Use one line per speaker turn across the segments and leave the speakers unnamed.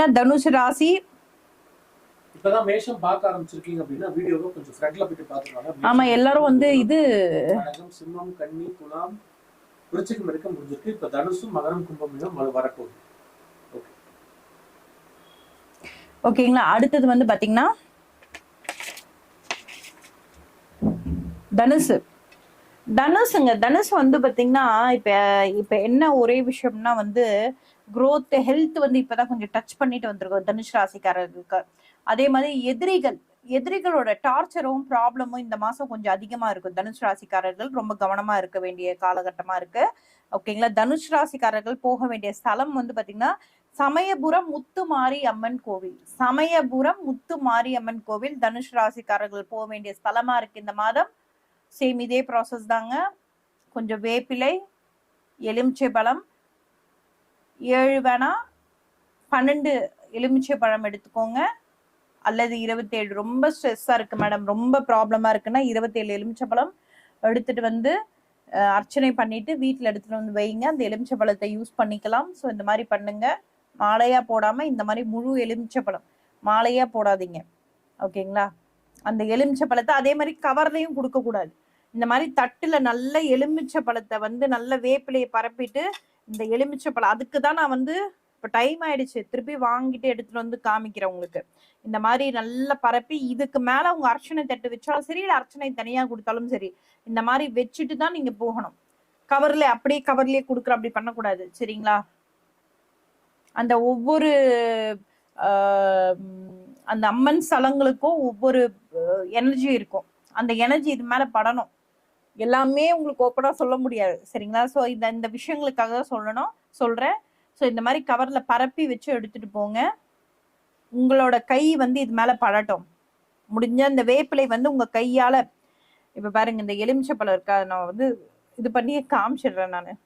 பாத்தீங்கன்னா தனுசு ராசி
இப்பதான் மேஷம் பார்க்க ஆரம்பிச்சிருக்கீங்க அப்படின்னா வீடியோவை கொஞ்சம் ஃப்ரண்ட்ல போயிட்டு பாத்துக்கலாம்.
ஆமா, எல்லாரும் வந்து இது
கடகம், சிம்மம், கன்னி, துலாம், விருச்சிகம் வரைக்கும் முடிஞ்சிருக்கு. இப்ப தனுசும் மகரம் கும்பம் மீனம் வரப்போகுது.
ஓகேங்களா. அடுத்தது வந்து பாத்தீங்கன்னா தனுசுங்க. தனுசு வந்து பாத்தீங்கன்னா இப்ப என்ன ஒரே விஷயம்னா வந்து growth ஹெல்த் வந்து இப்பதான் கொஞ்சம் டச் பண்ணிட்டு வந்திருக்கோம் தனுஷ் ராசிக்காரர்களுக்கு. அதே மாதிரி எதிரிகளோட டார்ச்சரும் ப்ராப்ளமும் இந்த மாசம் கொஞ்சம் அதிகமா இருக்கும். தனுஷ் ராசிக்காரர்கள் ரொம்ப கவனமா இருக்க வேண்டிய காலகட்டமா இருக்கு. ஓகேங்களா. தனுஷ் ராசிக்காரர்கள் போக வேண்டிய ஸ்தலம் வந்து பாத்தீங்கன்னா சமயபுரம் முத்துமாரி அம்மன் கோவில். சமயபுரம் முத்துமாரி அம்மன் கோவில் தனுஷ் ராசிக்காரர்கள் போக வேண்டிய ஸ்தலமா இருக்கு இந்த மாதம். சேம் இதே ப்ராசஸ் தாங்க. கொஞ்சம் வேப்பிலை, எலுமிச்சை பழம், 7 வேணா 12 எலுமிச்சை பழம் எடுத்துக்கோங்க, அல்லது 27. ரொம்ப ஸ்ட்ரெஸ்ஸா இருக்கு மேடம், ரொம்ப ப்ராப்ளமா இருக்குன்னா 27 எலுமிச்சை பழம் எடுத்துட்டு வந்து அர்ச்சனை பண்ணிட்டு வீட்டுல எடுத்துட்டு வந்து வைங்க. அந்த எலுமிச்சை பழத்தை யூஸ் பண்ணிக்கலாம். ஸோ இந்த மாதிரி பண்ணுங்க. மாலையா போடாம இந்த மாதிரி முழு எலுமிச்சை பழம் மாலையா போடாதீங்க. ஓகேங்களா. அந்த எலுமிச்சை பழத்தை அதே மாதிரி கவர்லையும் கொடுக்க கூடாது. இந்த மாதிரி தட்டுல நல்ல எலுமிச்சை பழத்தை வந்து நல்ல வேப்பிலையை பரப்பிட்டு இந்த எலுமிச்சை பழம், அதுக்கு தான் நான் வந்து இப்ப டைம் ஆயிடுச்சு, திருப்பி வாங்கிட்டு எடுத்துட்டு வந்து காமிக்கிறேன் உங்களுக்கு. இந்த மாதிரி நல்லா பரப்பி இதுக்கு மேல உங்க அர்ச்சனை தட்டு வச்சாலும் சரி, இல்ல அர்ச்சனை தனியா கொடுத்தாலும் சரி, இந்த மாதிரி வச்சுட்டு தான் நீங்க போகணும். கவர்ல அப்படியே கவர்லயே கொடுக்குற அப்படி பண்ணக்கூடாது. சரிங்களா. அந்த ஒவ்வொரு அந்த அம்மன் ஸ்தலங்களுக்கும் ஒவ்வொரு எனர்ஜி இருக்கும். அந்த எனர்ஜி இது மேல படணும். எல்லாமே உங்களுக்கு ஓப்பனா சொல்ல முடியாது. சரிங்களா. ஸோ இந்த விஷயங்களுக்காக தான் சொல்றேன். ஸோ இந்த மாதிரி கவர்ல பரப்பி வச்சு எடுத்துட்டு போங்க. உங்களோட கை வந்து இது மேல படட்டும். முடிஞ்ச இந்த வேப்பிலை வந்து உங்க கையால, இப்ப பாருங்க இந்த எலுமிச்சை பழம் இருக்கா, நான் வந்து இது பண்ணி காமிச்சிடுறேன். நான்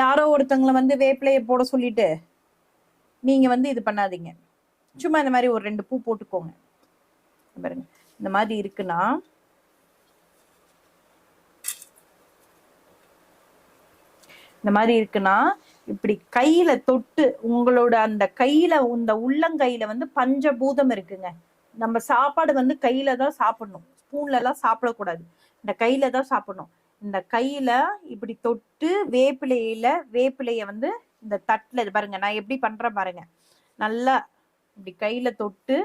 யாரோ ஒருத்தவங்களை வந்து வேப்பிலையை போட சொல்லிட்டு நீங்க வந்து இது பண்ணாதீங்க. சும்மா இந்த மாதிரி ஒரு 2 பூ போட்டுக்கோங்க. பாருங்க இந்த மாதிரி இருக்குன்னா இப்படி கையில தொட்டு உங்களோட அந்த கையில இந்த உள்ளங்கையில வந்து பஞ்சபூதம் இருக்குங்க. நம்ம சாப்பாடு வந்து கையில தான் சாப்பிடணும், ஸ்பூன்ல எல்லாம் சாப்பிடக்கூடாது. இந்த கையில தான் சாப்பிடணும். இந்த கையில இப்படி தொட்டு வேப்பிலைய வந்து இந்த தட்டுல, இது பாருங்க நான் எப்படி பண்றேன் பாருங்க. நல்லா இப்படி கையில தொட்டு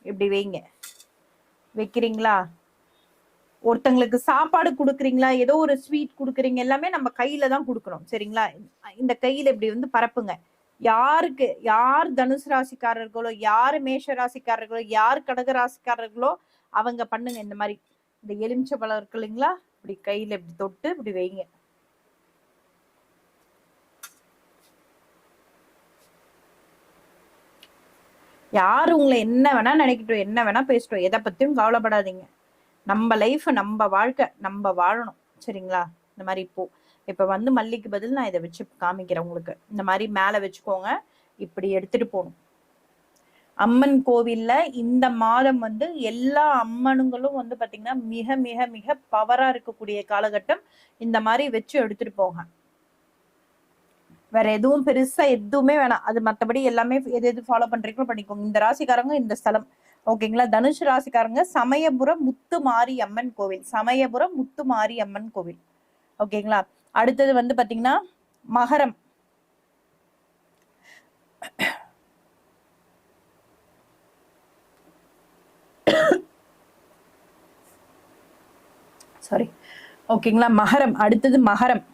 இப்படி வைக்கிறீங்களா. ஒருத்தங்களுக்கு சாப்பாடு கொடுக்குறீங்களா, ஏதோ ஒரு ஸ்வீட் கொடுக்குறீங்க, எல்லாமே நம்ம கையில தான் கொடுக்கணும். சரிங்களா. இந்த கையில இப்படி வந்து பரப்புங்க. யார் தனுசு ராசிக்காரர்களோ, யார் மேஷ ராசிக்காரர்களோ, யார் கடக ராசிக்காரர்களோ அவங்க பண்ணுங்க. இந்த மாதிரி இந்த எலுமிச்சை பழம் இருக்கு இல்லைங்களா, இப்படி கையில இப்படி தொட்டு இப்படி வைங்க. யாரு உங்களை என்ன வேணா நினைக்கட்டும், என்ன வேணா பேசட்டும், எதை பத்தியும் கவலைப்படாதீங்க. நம்ம லைஃப், நம்ம வாழ்க்கை, நம்ம வாழணும். சரிங்களா. இந்த மாதிரி இப்ப வந்து மல்லிக்கு பதில் நான் இதை வச்சு காமிக்கிறேன் உங்களுக்கு. இந்த மாதிரி மேல வச்சுக்கோங்க. இப்படி எடுத்துட்டு போகணும். அம்மன் கோவில்ல இந்த மாதம் வந்து எல்லா அம்மனுங்களும் வந்து பாத்தீங்கன்னா மிக மிக மிக பவரா இருக்கக்கூடிய காலகட்டம். இந்த மாதிரி வச்சு எடுத்துட்டு போங்க. வேற எதுவும் பெருசா எதுவுமே வேணாம். அது மற்றபடி எல்லாமே எது ஃபாலோ பண்றீங்களோ பண்ணிக்கோங்க. இந்த ராசிக்காரங்க இந்த ஸ்தலம். ஓகேங்களா. தனுஷ் ராசிக்காரங்க சமயபுரம் முத்துமாரி அம்மன் கோவில். சமயபுரம் முத்துமாரி அம்மன் கோவில். ஓகேங்களா. அடுத்தது வந்து பாத்தீங்கன்னா மகரம். சாரி. ஓகேங்களா. மகரம். அடுத்தது மகரம்.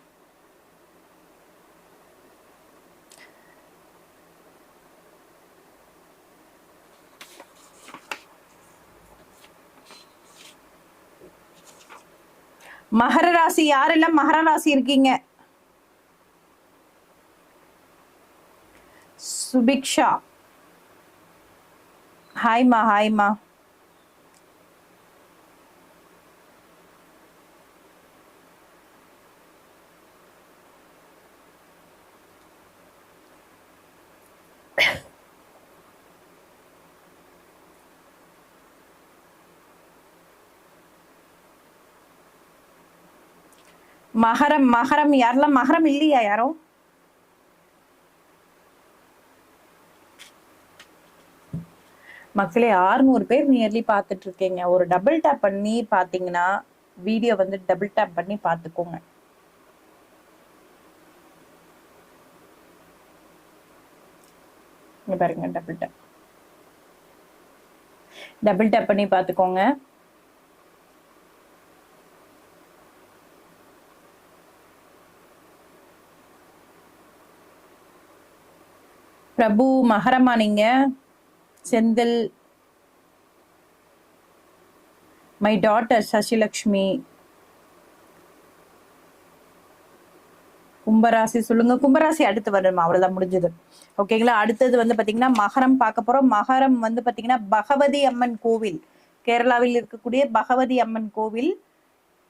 மகர ராசி யாரெல்லாம் மகர ராசி இருக்கீங்க? சுபிக்ஷா, ஹாய்மா. ஹாய்மா. மகரம். மகரம் யாரெல்லாம் மகரம் இல்லையா யாரும்? மக்களே 600 பேர் நியர்லி பார்த்துட்டு இருக்கீங்க. ஒரு டபுள் டேப் பண்ணி பாத்தீங்கன்னா வீடியோ வந்து டபுள் டேப் பண்ணி பார்த்துக்கோங்க. இங்க பாருங்க, டபுள் டேப் பண்ணி பார்த்துக்கோங்க. பிரபு மகரமா நீங்க? Senthil, my daughter Sasilakshmi. கும்பராசி சொல்லுங்க. கும்பராசி அடுத்து வரணும், அவ்வளவுதான், முடிஞ்சது. ஓகேங்களா. அடுத்தது வந்து பாத்தீங்கன்னா மகரம் பார்க்க போறோம். மகரம் வந்து பாத்தீங்கன்னா பகவதி அம்மன் கோவில், கேரளாவில் இருக்கக்கூடிய பகவதி அம்மன் கோவில்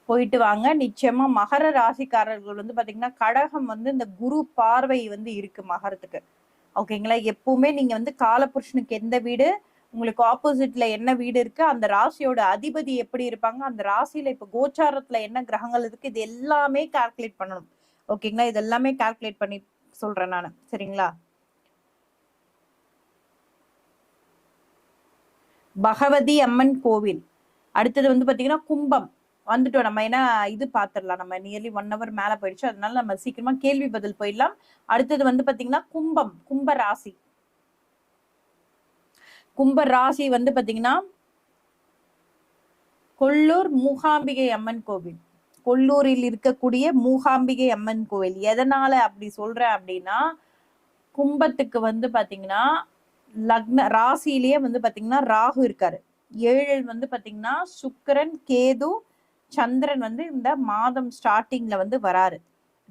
போயிட்டு வாங்க. நிச்சயமா மகர ராசிக்காரர்கள் வந்து பாத்தீங்கன்னா கடகம் வந்து இந்த குரு பார்வை வந்து இருக்கு மகரத்துக்கு. ஓகேங்களா. எப்பவுமே நீங்க வந்து காலபுருஷனுக்கு எந்த வீடு, உங்களுக்கு ஆப்போசிட்ல என்ன வீடு இருக்கு, அந்த ராசியோட அதிபதி எப்படி இருப்பாங்க, அந்த ராசியில இப்ப கோச்சாரத்துல என்ன கிரகங்கள் இருக்கு, இது எல்லாமே கால்குலேட் பண்ணணும். ஓகேங்களா. இது எல்லாமே கால்குலேட் பண்ணி சொல்றேன் நானு. சரிங்களா. பகவதி அம்மன் கோவில். அடுத்தது வந்து பாத்தீங்கன்னா கும்பம் வந்துட்டோம் நம்ம. ஏன்னா இது பாத்துடலாம், நம்ம நியர்லி 1 hour மேல போயிடுச்சு, அதனால நம்ம சீக்கிரமா கேள்வி பதில் போயிடலாம். அடுத்தது வந்து பாத்தீங்கன்னா கும்பம், கும்ப ராசி. கும்ப ராசி வந்து பாத்தீங்கன்னா கொல்லூர் மூகாம்பிகை அம்மன் கோவில், கொல்லூரில் இருக்கக்கூடிய மூகாம்பிகை அம்மன் கோவில். எதனால அப்படி சொல்றேன் அப்படின்னா, கும்பத்துக்கு வந்து பாத்தீங்கன்னா லக்ன ராசியிலேயே வந்து பாத்தீங்கன்னா ராகு இருக்காரு. 7 வந்து பாத்தீங்கன்னா சுக்கிரன், கேது, சந்திரன் வந்து இந்த மாதம் ஸ்டார்டிங்ல வந்து வராரு.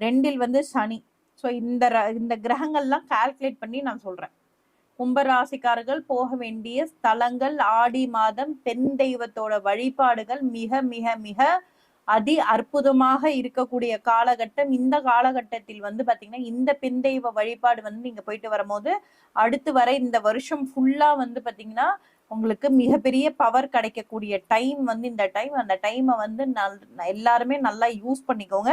2 வந்து சனி. ஸோ இந்த கிரகங்கள்லாம் கால்குலேட் பண்ணி நான் சொல்றேன். கும்பராசிக்காரர்கள் போக வேண்டிய ஸ்தலங்கள், ஆடி மாதம் பெண் தெய்வத்தோட வழிபாடுகள் மிக மிக மிக அதி அற்புதமாக இருக்கக்கூடிய காலகட்டம். இந்த காலகட்டத்தில் வந்து பாத்தீங்கன்னா இந்த பெண் தெய்வ வழிபாடு வந்து நீங்க போயிட்டு வரும்போது அடுத்து வர இந்த வருஷம் ஃபுல்லா வந்து பாத்தீங்கன்னா உங்களுக்கு மிகப்பெரிய பவர் கிடைக்கக்கூடிய டைம் வந்து இந்த டைம். அந்த டைமை வந்து எல்லாருமே நல்லா யூஸ் பண்ணிக்கோங்க.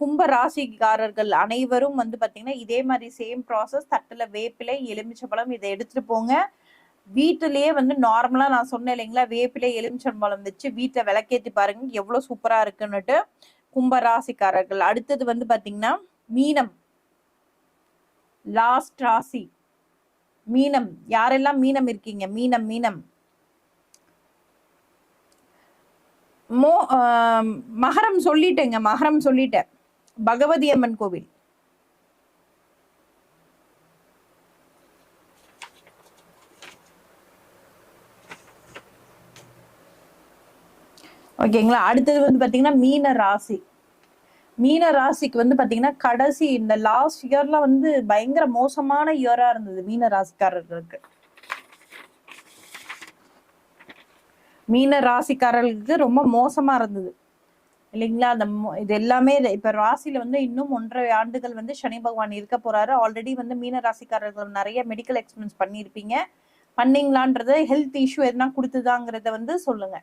கும்ப ராசிக்காரர்கள் அனைவரும் வந்து பாத்தீங்கன்னா இதே மாதிரி சேம் ப்ராசஸ், தட்டுல வேப்பிலை, எலுமிச்சம்பழம் இதை எடுத்துட்டு போங்க. வீட்டிலேயே வந்து நார்மலா நான் சொன்னேன் இல்லைங்களா, வேப்பிலை எலுமிச்சம்பழம் வச்சு வீட்டுல விளக்கேத்தி பாருங்க, எவ்வளவு சூப்பரா இருக்குன்னுட்டு. கும்ப ராசிக்காரர்கள். அடுத்தது வந்து பாத்தீங்கன்னா மீனம், லாஸ்ட் ராசி மீனம். யாரெல்லாம் மீனம் இருக்கீங்க? மீனம் மீனம் மகரம் சொல்லிட்டேங்க, மகரம் சொல்லிட்டேன். பகவதி அம்மன் கோவில். ஓகேங்களா. அடுத்தது வந்து பாத்தீங்கன்னா மீன ராசி. மீன ராசிக்கு வந்து பாத்தீங்கன்னா கடைசி இந்த லாஸ்ட் இயர்ல வந்து பயங்கர மோசமான இயரா இருந்தது மீன ராசிக்காரர்களுக்கு. மீன ராசிக்காரர்களுக்கு ரொம்ப மோசமா இருந்தது இல்லைங்களா. இது எல்லாமே இப்ப ராசியில வந்து இன்னும் 1.5 ஆண்டுகள் வந்து சனி பகவான் இருக்க போறாரு. ஆல்ரெடி வந்து மீன ராசிக்காரர்கள் நிறைய மெடிக்கல் எக்ஸ்பென்ஸ் பண்ணியிருப்பீங்க. பண்ணீங்களான்றத, ஹெல்த் இஷ்யூ எதுனா கொடுத்துதாங்கிறத வந்து சொல்லுங்க.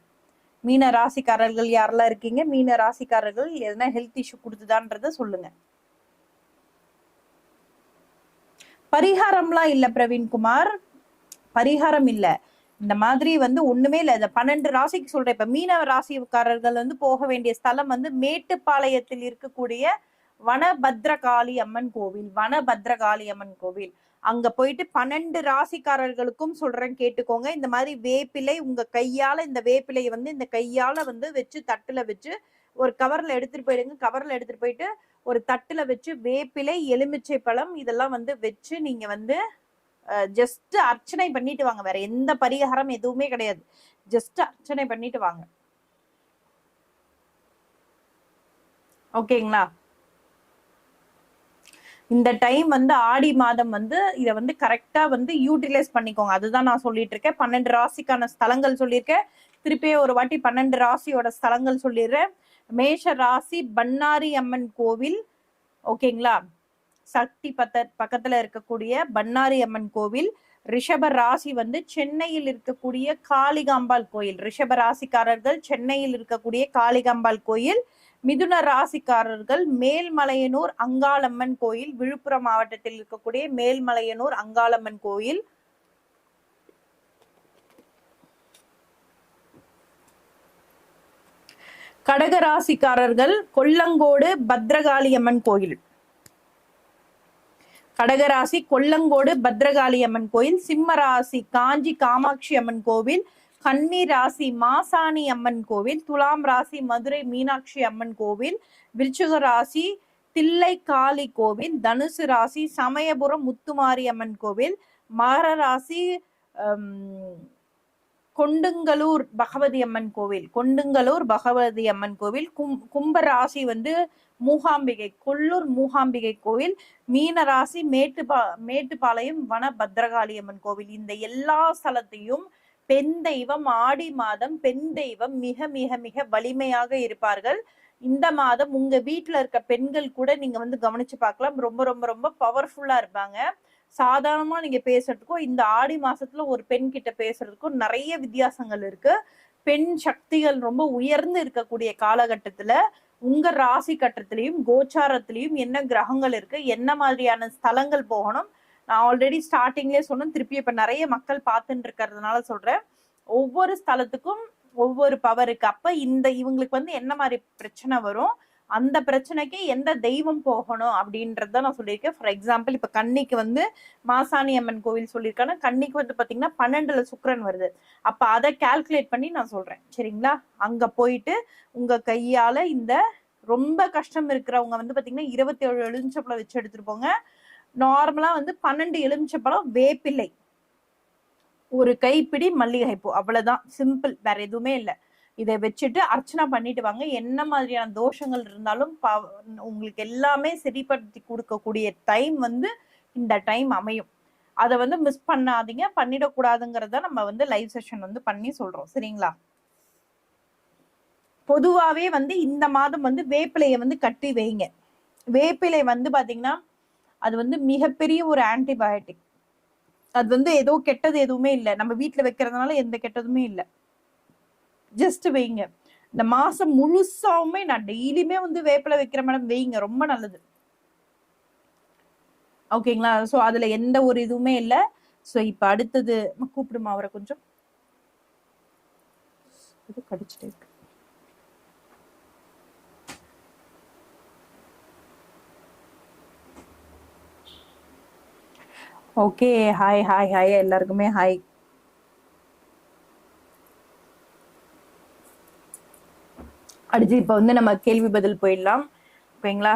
மீன ராசிக்காரர்கள் யாரெல்லாம் இருக்கீங்க, மீன ராசிக்காரர்கள் எதனா ஹெல்த் இஷ்யூ கொடுத்துதான்றத சொல்லுங்க. பரிகாரம்லாம் இல்ல பிரவீன்குமார், பரிகாரம் இல்ல. இந்த மாதிரி வந்து ஒண்ணுமே இல்ல. இந்த 12 ராசிக்கு சொல்றேன். இப்ப மீன ராசிக்காரர்கள் வந்து போக வேண்டிய ஸ்தலம் வந்து மேட்டுப்பாளையத்தில் இருக்கக்கூடிய வனபத்ரகாளி அம்மன் கோவில், வனபத்ரகாளி அம்மன் கோவில். அங்க போயிட்டு 12 ராசிக்காரர்களுக்கும் சொல்றேன், கேட்டுக்கோங்க. இந்த மாதிரி வேப்பிலை உங்க கையால, இந்த வேப்பிலையை வந்து இந்த கையால வந்து வச்சு தட்டுல வச்சு ஒரு கவர்ல எடுத்துட்டு போயிடுங்க. கவர்ல எடுத்துட்டு போயிட்டு ஒரு தட்டுல வச்சு வேப்பிலை, எலுமிச்சை பழம் இதெல்லாம் வந்து வச்சு நீங்க வந்து ஜஸ்ட் அர்ச்சனை பண்ணிட்டு வாங்க. வேற எந்த பரிகாரம் எதுவுமே கிடையாது. ஜஸ்ட் அர்ச்சனை பண்ணிட்டு வாங்க. ஓகேங்களா. இந்த டைம் வந்து ஆடி மாதம் வந்து இதை வந்து கரெக்டா வந்து யூட்டிலைஸ் பண்ணிக்கோங்க. அதுதான் நான் சொல்லிட்டு இருக்கேன். 12 ராசிக்கான ஸ்தலங்கள் சொல்லியிருக்கேன். திருப்பியே ஒரு வாட்டி 12 ராசியோட ஸ்தலங்கள் சொல்லிடுறேன். மேஷ ராசி பண்ணாரி அம்மன் கோவில். ஓகேங்களா. சக்தி பக்கத்துல இருக்கக்கூடிய பண்ணாரி அம்மன் கோவில். ரிஷப ராசி வந்து சென்னையில் இருக்கக்கூடிய காளிகாம்பாள் கோயில். ரிஷப ராசிக்காரர்கள் சென்னையில் இருக்கக்கூடிய காளிகாம்பாள் கோயில். மிதுன ராசிக்காரர்கள் மேல்மலையனூர் அங்காளம்மன் கோயில், விழுப்புரம் மாவட்டத்தில் இருக்கக்கூடிய மேல்மலையனூர் அங்காளம்மன் கோயில். கடகராசிக்காரர்கள் கொல்லங்கோடு பத்ரகாளி அம்மன் கோயில், கடகராசி கொல்லங்கோடு பத்ரகாளி அம்மன் கோயில், சிம்ம ராசி காஞ்சி காமாட்சி அம்மன் கோவில், கன்னி ராசி மாசாணி அம்மன் கோவில், துலாம் ராசி மதுரை மீனாட்சி அம்மன் கோவில், விருச்சிக ராசி தில்லை காளி கோவில், தனுசு ராசி சமயபுரம் முத்துமாரி அம்மன் கோவில், மகர ராசி கொண்டுங்கலூர் பகவதி அம்மன் கோவில், கொண்டுங்கலூர் பகவதி அம்மன் கோவில், கும்ப ராசி வந்து மூகாம்பிகை கொல்லூர் மூகாம்பிகை கோவில், மீன ராசி மேட்டுப்பாளையம் வன பத்ரகாளி அம்மன் கோவில். இந்த எல்லா ஸ்தலத்தையும் பெண் தெய்வம் ஆடி மாதம் பெண் தெய்வம் மிக மிக மிக வலிமையாக இருப்பார்கள். இந்த மாதம் உங்க வீட்டுல இருக்க பெண்கள் கூட நீங்க வந்து கவனிச்சு பார்க்கலாம், ரொம்ப ரொம்ப ரொம்ப பவர்ஃபுல்லா இருப்பாங்க. சாதாரணமா நீங்க பேசுறதுக்கும் இந்த ஆடி மாசத்துல ஒரு பெண் கிட்ட பேசுறதுக்கும் நிறைய வித்தியாசங்கள் இருக்கு. பெண் சக்திகள் ரொம்ப உயர்ந்து இருக்கக்கூடிய காலகட்டத்துல உங்க ராசி கட்டத்திலையும் கோச்சாரத்திலையும் என்ன கிரகங்கள் இருக்கு, என்ன மாதிரியான ஸ்தலங்கள் போகணும், நான் ஆல்ரெடி ஸ்டார்டிங்லேயே சொன்னேன், திருப்பி இப்ப நிறைய மக்கள் பார்த்துட்டு இருக்கிறதுனால சொல்றேன். ஒவ்வொரு ஸ்தலத்துக்கும் ஒவ்வொரு பவர் இருக்கு. அப்ப இவங்களுக்கு வந்து என்ன மாதிரி பிரச்சனை வரும், அந்த பிரச்சனைக்கு எந்த தெய்வம் போகணும் அப்படின்றத நான் சொல்லியிருக்கேன். ஃபார் எக்ஸாம்பிள் இப்ப கன்னிக்கு வந்து மாசாணி அம்மன் கோவில் சொல்லியிருக்காங்க. கன்னிக்கு வந்து பாத்தீங்கன்னா 12ல சுக்கிரன் வருது. அப்ப அதை கால்குலேட் பண்ணி நான் சொல்றேன், சரிங்களா? அங்க போயிட்டு உங்க கையால இந்த ரொம்ப கஷ்டம் இருக்கிறவங்க வந்து பாத்தீங்கன்னா 27 எலுமிச்சப்பழம் வச்சு எடுத்துட்டு போங்க. நார்மலா வந்து 12 எலுமிச்சப்பழம், வேப்பிலை, ஒரு கைப்பிடி மல்லிகைப்பூ, அவ்வளவுதான், சிம்பிள், வேற எதுவுமே இல்லை. இதை வச்சுட்டு அர்ச்சனை பண்ணிட்டு வாங்க. என்ன மாதிரியான தோஷங்கள் இருந்தாலும் உங்களுக்கு எல்லாமே சரிப்படுத்தி கொடுக்கக்கூடிய டைம் வந்து இந்த டைம் அமையும். அதை வந்து மிஸ் பண்ணாதீங்க, பண்ணிடக்கூடாதுங்கிறத நம்ம வந்து லைவ் செஷன் வந்து பண்ணி சொல்றோம், சரிங்களா? பொதுவாவே வந்து இந்த மாதம் வந்து வேப்பிலையை வந்து கட்டி வைங்க. வேப்பிலை வந்து பாத்தீங்கன்னா அது வந்து மிகப்பெரிய ஒரு ஆன்டிபயோட்டிக். அது வந்து ஏதோ கெட்டது எதுவுமே இல்லை, நம்ம வீட்டுல வைக்கிறதுனால எந்த கெட்டதுமே இல்லை, ஜஸ்ட் வைங்க. இந்த மாசம் முழுசாவுமே நான் டெய்லியுமே வந்து வேப்பிலை வைக்கிற மேடம், வைங்க, ரொம்ப நல்லது, ஓகேங்களா? ஸோ அதுல எந்த ஒரு இதுவுமே இல்லை. ஸோ இப்ப அடுத்தது கூப்பிடுமா அவரை, கொஞ்சம் கடிச்சிட்டு இருக்கு. ஓகே, ஹாய் ஹாய் ஹாய் எல்லாருக்குமே ஹாய். அடுத்து இப்ப வந்து நம்ம கேள்வி பதில் போயிடலாம், ஓகேங்களா?